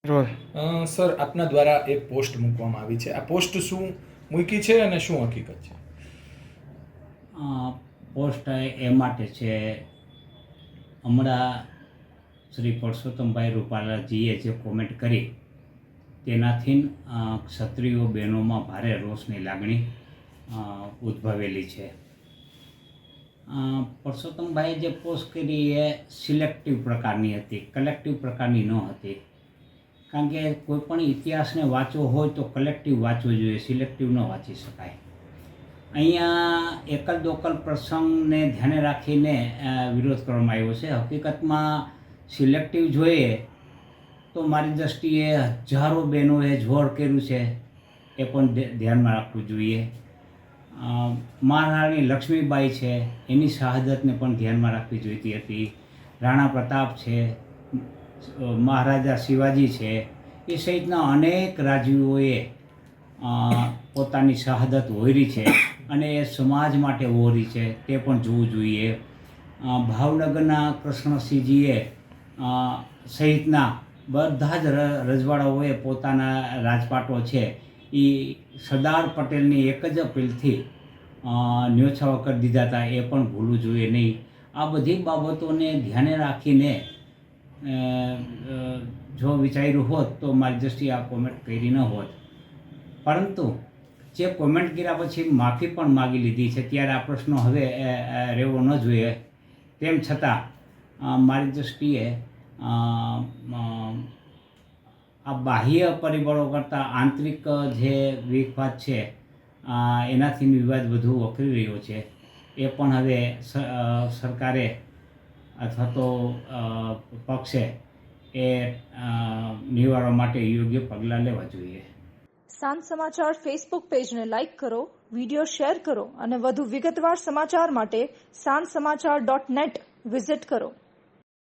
Sir, આપના દ્વારા એક પોસ્ટ મૂકવામાં આવી છે. આ પોસ્ટ શું મૂકી છે અને શું હકીકત છે? પોસ્ટ એ માટે છે, હમણાં શ્રી પરસોત્તમભાઈ રૂપાલાજીએ જે કોમેન્ટ કરી તેનાથી ક્ષત્રિયો બહેનોમાં ભારે રોષની લાગણી ઉદ્ભવેલી છે. પરસોત્તમભાઈએ જે પોસ્ટ કરી એ સિલેક્ટિવ પ્રકારની હતી, કલેક્ટિવ પ્રકારની ન હતી. કારણ કે કોઈ પણ ઇતિહાસને વાંચવો હોય તો કલેક્ટિવ વાંચવો જોઈએ, સિલેક્ટિવ ન વાંચી શકાય. અહીંયા એકલ દોકલ પ્રસંગને ધ્યાને રાખીને વિરોધ કરવામાં આવ્યો છે. હકીકતમાં સિલેક્ટિવ જોઈએ તો મારી દૃષ્ટિએ હજારો બહેનોએ જોર કર્યું છે, એ પણ ધ્યાનમાં રાખવું જોઈએ. મહારાણી લક્ષ્મીબાઈ છે, એની શહાદતને પણ ધ્યાનમાં રાખવી જોઈતી હતી. રાણા પ્રતાપ છે, મહારાજા શિવાજી છે, એ સહિતના અનેક રાજવીઓએ પોતાની શહાદત વહોરી છે અને એ સમાજ માટે વહોરી છે, તે પણ જોવું જોઈએ. ભાવનગરના કૃષ્ણસિંહજીએ સહિતના બધા જ રજવાડાઓએ પોતાના રાજપાટો છે એ સરદાર પટેલની એક જ અપીલથી ન્યોછાવા કરી દીધા હતા, એ પણ ભૂલવું જોઈએ નહીં. આ બધી બાબતોને ધ્યાને રાખીને જો વિચાર્યું હોત તો મારી દૃષ્ટિએ આ કોમેન્ટ કરી ન હોત. પરંતુ જે કોમેન્ટ કર્યા પછી માફી પણ માગી લીધી છે, ત્યારે આ પ્રશ્નો હવે રહેવો ન જોઈએ. તેમ છતાં મારી દૃષ્ટિએ આ બાહ્ય પરિબળો કરતાં આંતરિક જે વિવાદ છે એનાથી વિવાદ વધુ વકરી રહ્યો છે. એ પણ હવે સરકારે અથવા તો પક્ષે એ નિવારવા માટે યોગ્ય પગલાં લેવા જોઈએ. સાંજ સમાચાર ફેસબુક પેજને લાઇક કરો, વિડીયો શેર કરો અને વધુ વિગતવાર સમાચાર માટે sanssamachar.net વિઝિટ કરો.